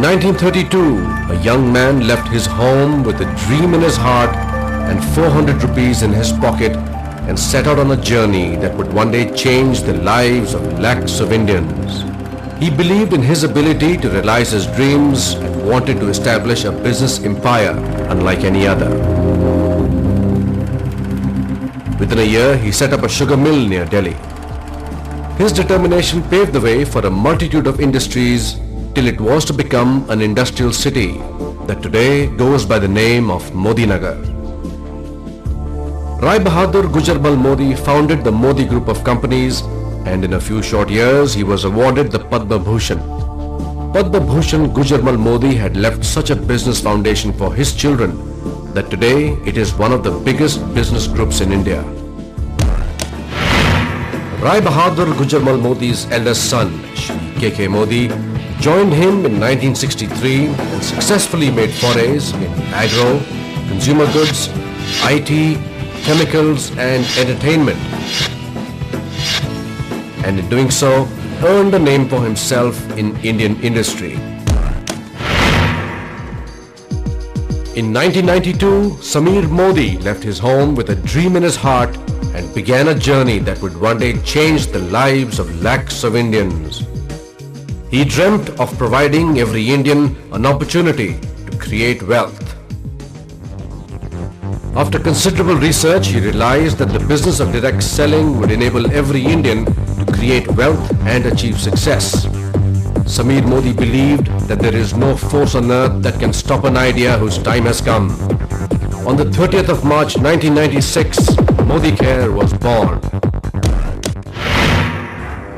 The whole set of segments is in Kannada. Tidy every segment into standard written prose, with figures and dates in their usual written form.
1932, a young man left his home with a dream in his heart and 400 rupees in his pocket and set out on a journey that would one day change the lives of lakhs of Indians. He believed in his ability to realize his dreams and wanted to establish a business empire unlike any other. Within a year, he set up a sugar mill near Delhi. His determination paved the way for a multitude of industries till it was to become an industrial city that today goes by the name of Modi Nagar. Rai Bahadur Gujarmal Modi founded the Modi Group of companies, and in a few short years he was awarded the Padma Bhushan. Padma Bhushan Gujarmal Modi had left such a business foundation for his children that today it is one of the biggest business groups in India. Rai Bahadur Gujarmal Modi's eldest son, Shri K.K. Modi, joined him in 1963 and successfully made forays in agro, consumer goods, IT, chemicals and entertainment. And in doing so, earned a name for himself in Indian industry. In 1992, Sameer Modi left his home with a dream in his heart and began a journey that would one day change the lives of lakhs of Indians. He dreamt of providing every Indian an opportunity to create wealth. After considerable research, he realized that the business of direct selling would enable every Indian to create wealth and achieve success. Sameer Modi believed that there is no force on earth that can stop an idea whose time has come. On the 30th of March 1996, Modi Care was born.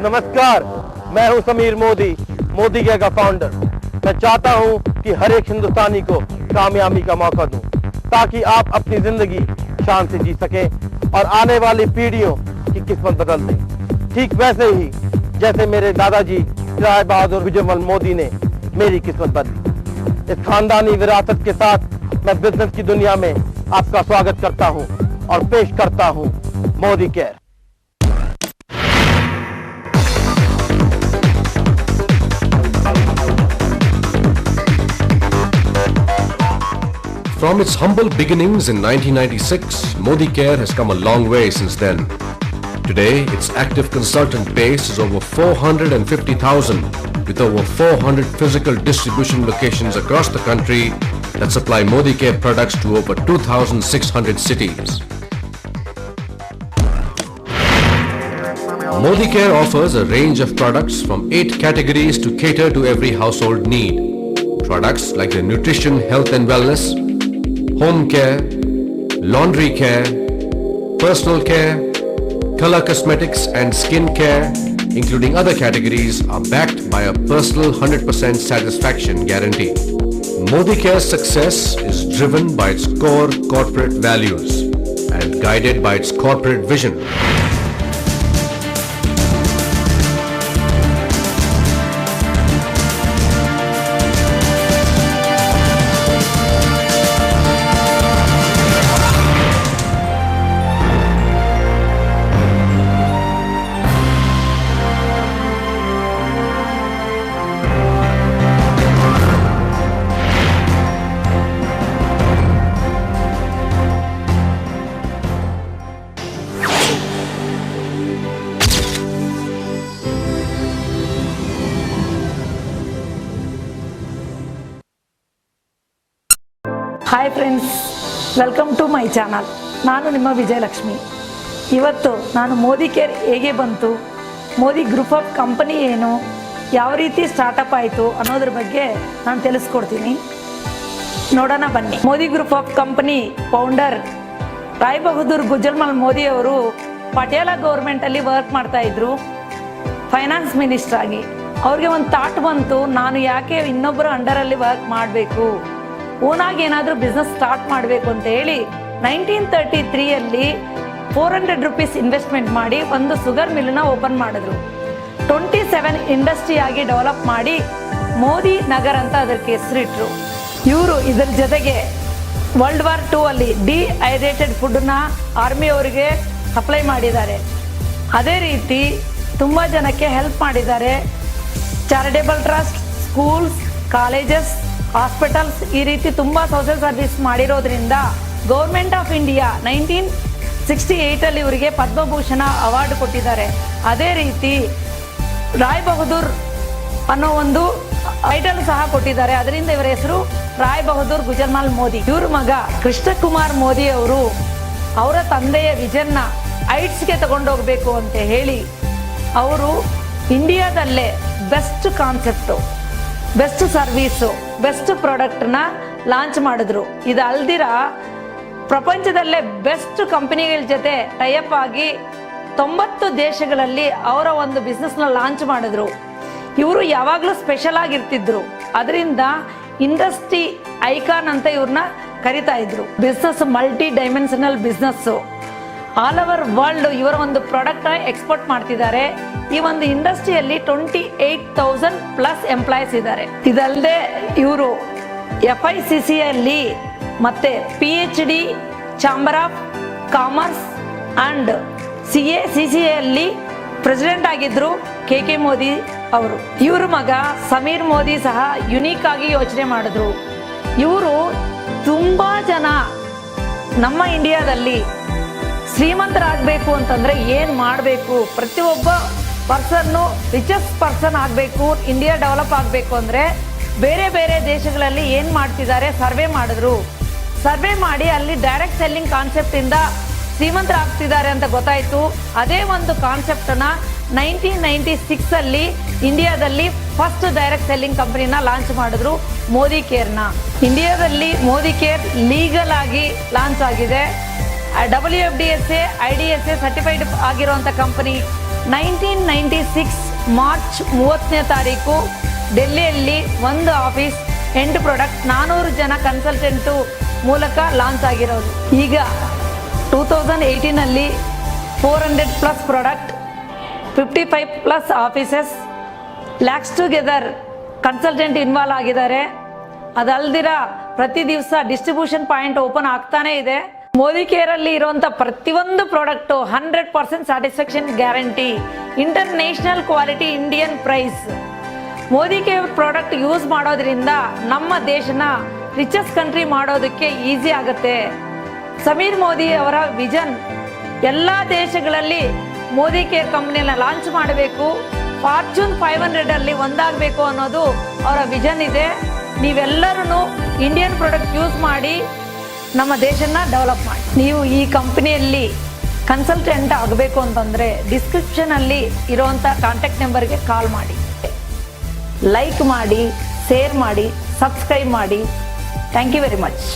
नमस्कार, मैं हूं समीर मोदी, मोदी केयर का फाउंडर। मैं चाहता हूं कि हर एक हिंदुस्तानी को कामयाबी का मौका दूं, ताकि आप अपनी जिंदगी शान से जी सकें और आने वाली पीढ़ियों की किस्मत बदल दें। ठीक वैसे ही जैसे मेरे दादाजी राय बहादुर गुजरमल मोदी ने मेरी किस्मत बदली। इस खानदानी विरासत के साथ मैं बिजनेस की दुनिया में आपका स्वागत करता हूं और पेश करता हूं Modi care. From its humble beginnings in 1996, Modi Care has come a long way since then. Today, its active consultant base is over 450,000, with over 400 physical distribution locations across the country that supply Modi Care products to over 2,600 cities. Modi Care offers a range of products from 8 categories to cater to every household need. Products like the nutrition, health and wellness, home care, laundry care, personal care, color cosmetics and skin care, including other categories, are backed by a personal 100% satisfaction guarantee. Modi Care's success is driven by its core corporate values and guided by its corporate vision. Hi friends, welcome to my channel. ನಾನು ನಿಮ್ಮ ವಿಜಯಲಕ್ಷ್ಮಿ. ಇವತ್ತು ನಾನು ಮೋದಿ ಕೇರ್ ಹೇಗೆ ಬಂತು, ಮೋದಿ ಗ್ರೂಪ್ ಆಫ್ ಕಂಪನಿ ಏನು, ಯಾವ ರೀತಿ ಸ್ಟಾರ್ಟಪ್ ಆಯಿತು ಅನ್ನೋದ್ರ ಬಗ್ಗೆ ನಾನು ತಿಳಿಸ್ಕೊಡ್ತೀನಿ. ನೋಡೋಣ ಬನ್ನಿ. Modi group of company founder Rai Bahadur Gujarmal Modi ಅವರು ಪಟೇಲ ಗೌರ್ಮೆಂಟಲ್ಲಿ ವರ್ಕ್ ಮಾಡ್ತಾ ಇದ್ರು, ಫೈನಾನ್ಸ್ ಮಿನಿಸ್ಟರ್ ಆಗಿ. ಅವ್ರಿಗೆ ಒಂದು ಥಾಟ್ ಬಂತು, ನಾನು ಯಾಕೆ ಇನ್ನೊಬ್ಬರು ಅಂಡರಲ್ಲಿ ವರ್ಕ್ ಮಾಡಬೇಕು, ಓನಾಗಿ ಏನಾದರೂ ಬಿಸ್ನೆಸ್ ಸ್ಟಾರ್ಟ್ ಮಾಡಬೇಕು ಅಂತ ಹೇಳಿ 1933 400 ರೂಪೀಸ್ ಇನ್ವೆಸ್ಟ್ಮೆಂಟ್ ಮಾಡಿ ಒಂದು ಶುಗರ್ ಮಿಲ್ನ ಓಪನ್ ಮಾಡಿದ್ರು. 27 ಇಂಡಸ್ಟ್ರಿ ಆಗಿ ಡೆವಲಪ್ ಮಾಡಿ ಮೋದಿ ನಗರ್ ಅಂತ ಅದಕ್ಕೆ ಹೆಸರಿಟ್ರು. ಇವರು ಇದರ ಜೊತೆಗೆ ವರ್ಲ್ಡ್ ವಾರ್ 2 ಅಲ್ಲಿ ಡಿಹೈಡ್ರೇಟೆಡ್ ಫುಡ್ನ ಆರ್ಮಿ ಅವರಿಗೆ ಸಪ್ಲೈ ಮಾಡಿದ್ದಾರೆ. ಅದೇ ರೀತಿ ತುಂಬ ಜನಕ್ಕೆ ಹೆಲ್ಪ್ ಮಾಡಿದ್ದಾರೆ. Charitable trust, schools, colleges, hospitals ಈ ರೀತಿ ತುಂಬ ಸೋಷಿಯಲ್ ಸರ್ವಿಸ್ ಮಾಡಿರೋದ್ರಿಂದ ಗೌರ್ಮೆಂಟ್ ಆಫ್ ಇಂಡಿಯಾ 1968 ಇವರಿಗೆ ಪದ್ಮಭೂಷಣ ಅವಾರ್ಡ್ ಕೊಟ್ಟಿದ್ದಾರೆ. ಅದೇ ರೀತಿ ರಾಯ್ ಬಹದ್ದೂರ್ ಅನ್ನೋ ಒಂದು ಟೈಟಲ್ ಸಹ ಕೊಟ್ಟಿದ್ದಾರೆ. ಅದರಿಂದ ಇವರ ಹೆಸರು ರಾಯ್ ಬಹದ್ದೂರ್ ಗುಜರ್ಮಾಲ್ ಮೋದಿ. ಇವ್ರ ಮಗ ಕೃಷ್ಣ ಕುಮಾರ್ ಮೋದಿ ಅವರು ಅವರ ತಂದೆಯ ವಿಷನ್ನ ಐಟ್ಸ್ಗೆ ತಗೊಂಡೋಗ್ಬೇಕು ಅಂತ ಹೇಳಿ ಅವರು ಇಂಡಿಯಾದಲ್ಲೇ best concept, best service, best ಪ್ರಾಡಕ್ಟ್ನ ಲಾಂಚ್ ಮಾಡಿದ್ರು. ಇದು ಅಲ್ದಿರ ಪ್ರಪಂಚದಲ್ಲೇ ಬೆಸ್ಟ್ ಕಂಪನಿಗಳ ಜೊತೆ ಟೈಅಪ್ ಆಗಿ 90 ದೇಶಗಳಲ್ಲಿ ಅವರ ಒಂದು ಬಿಸ್ನೆಸ್ನ ಲಾಂಚ್ ಮಾಡಿದ್ರು. ಇವರು ಯಾವಾಗಲೂ ಸ್ಪೆಷಲ್ ಆಗಿರ್ತಿದ್ರು. ಅದರಿಂದ ಇಂಡಸ್ಟ್ರಿ ಐಕಾನ್ ಅಂತ ಇವ್ರನ್ನ ಕರಿತಾ ಇದ್ರು. Business multi dimensional business all over world ಇವರ ಒಂದು ಪ್ರಾಡಕ್ಟ್ ಎಕ್ಸ್ಪೋರ್ಟ್ ಮಾಡ್ತಿದ್ದಾರೆ. ಈ ಒಂದು ಇಂಡಸ್ಟ್ರಿಯಲ್ಲಿ 28,000+ ಎಂಪ್ಲಾಯೀಸ್ ಇದ್ದಾರೆ. ಇದಲ್ಲದೆ ಇವರು FICCಯಲ್ಲಿ ಮತ್ತೆ PhD ಚಾಂಬರ್ of commerce and CACCA president ಆಗಿದ್ರು KK ಮೋದಿ ಅವರು. ಇವ್ರ ಮಗ ಸಮೀರ್ ಮೋದಿ ಸಹ ಯುನೀಕ್ ಆಗಿ ಯೋಚನೆ ಮಾಡಿದ್ರು. ಇವರು ತುಂಬಾ ಜನ ನಮ್ಮ ಇಂಡಿಯಾದಲ್ಲಿ ಶ್ರೀಮಂತರಾಗಬೇಕು ಅಂತಂದ್ರೆ ಏನು ಮಾಡಬೇಕು, ಪ್ರತಿಯೊಬ್ಬ ಪರ್ಸನ್ನು ರಿಚೆಸ್ಟ್ ಪರ್ಸನ್ ಆಗಬೇಕು, ಇಂಡಿಯಾ ಡೆವಲಪ್ ಆಗಬೇಕು ಅಂದರೆ ಬೇರೆ ಬೇರೆ ದೇಶಗಳಲ್ಲಿ ಏನು ಮಾಡ್ತಿದ್ದಾರೆ ಸರ್ವೆ ಮಾಡಿದ್ರು. ಸರ್ವೆ ಮಾಡಿ ಅಲ್ಲಿ ಡೈರೆಕ್ಟ್ ಸೆಲ್ಲಿಂಗ್ ಕಾನ್ಸೆಪ್ಟಿಂದ ಶ್ರೀಮಂತರಾಗ್ತಿದ್ದಾರೆ ಅಂತ ಗೊತ್ತಾಯಿತು. ಅದೇ ಒಂದು ಕಾನ್ಸೆಪ್ಟನ್ನು 1996 ಇಂಡಿಯಾದಲ್ಲಿ ಫಸ್ಟ್ ಡೈರೆಕ್ಟ್ ಸೆಲ್ಲಿಂಗ್ ಕಂಪನಿನ ಲಾಂಚ್ ಮಾಡಿದ್ರು, ಮೋದಿ ಕೇರ್ನ. ಇಂಡಿಯಾದಲ್ಲಿ ಮೋದಿ ಕೇರ್ ಲೀಗಲ್ ಆಗಿ ಲಾಂಚ್ ಆಗಿದೆ. WFDSA IDSA ಸರ್ಟಿಫೈಡ್ ಆಗಿರುವಂಥ ಕಂಪನಿ. 1996 ಮಾರ್ಚ್ 30ನೇ ತಾರೀಕು ಡೆಲ್ಲಿಯಲ್ಲಿ ಒಂದು ಆಫೀಸ್, 8 ಪ್ರಾಡಕ್ಟ್, 400 ಜನ ಕನ್ಸಲ್ಟೆಂಟು ಮೂಲಕ ಲಾಂಚ್ ಆಗಿರೋದು. ಈಗ 2018 400+ product, 55+ offices, lakhs together consultant involve ಆಗಿದ್ದಾರೆ. ಅದಲ್ದಿರ ಪ್ರತಿ ದಿವಸ ಡಿಸ್ಟ್ರಿಬ್ಯೂಷನ್ ಪಾಯಿಂಟ್ ಓಪನ್ ಆಗ್ತಾನೆ ಇದೆ. ಮೋದಿ ಕೇರಲ್ಲಿ ಇರುವಂಥ ಪ್ರತಿಯೊಂದು product 100% satisfaction guarantee, international quality, Indian price. Modicare product use ಮಾಡೋದ್ರಿಂದ ನಮ್ಮ ದೇಶನ ರಿಚೆಸ್ಟ್ ಕಂಟ್ರಿ ಮಾಡೋದಕ್ಕೆ ಈಸಿ ಆಗುತ್ತೆ. ಸಮೀರ್ ಮೋದಿ ಅವರ ವಿಷನ್ ಎಲ್ಲ ದೇಶಗಳಲ್ಲಿ ಮೋದಿ ಕೇರ್ ಕಂಪ್ನಿನ ಲಾಂಚ್ ಮಾಡಬೇಕು, ಫಾರ್ಚೂನ್ 500 ಒಂದಾಗಬೇಕು ಅನ್ನೋದು ಅವರ ವಿಷನ್ ಇದೆ. ನೀವೆಲ್ಲರೂ ಇಂಡಿಯನ್ ಪ್ರಾಡಕ್ಟ್ ಯೂಸ್ ಮಾಡಿ ನಮ್ಮ ದೇಶನ ಡೆವಲಪ್ ಮಾಡಿ. ನೀವು ಈ ಕಂಪನಿಯಲ್ಲಿ ಕನ್ಸಲ್ಟೆಂಟ್ ಆಗಬೇಕು ಅಂತಂದರೆ ಡಿಸ್ಕ್ರಿಪ್ಷನಲ್ಲಿ ಇರೋವಂಥ ಕಾಂಟ್ಯಾಕ್ಟ್ ನಂಬರ್ಗೆ ಕಾಲ್ ಮಾಡಿ. ಲೈಕ್ ಮಾಡಿ, ಶೇರ್ ಮಾಡಿ, ಸಬ್ಸ್ಕ್ರೈಬ್ ಮಾಡಿ. Thank you very much.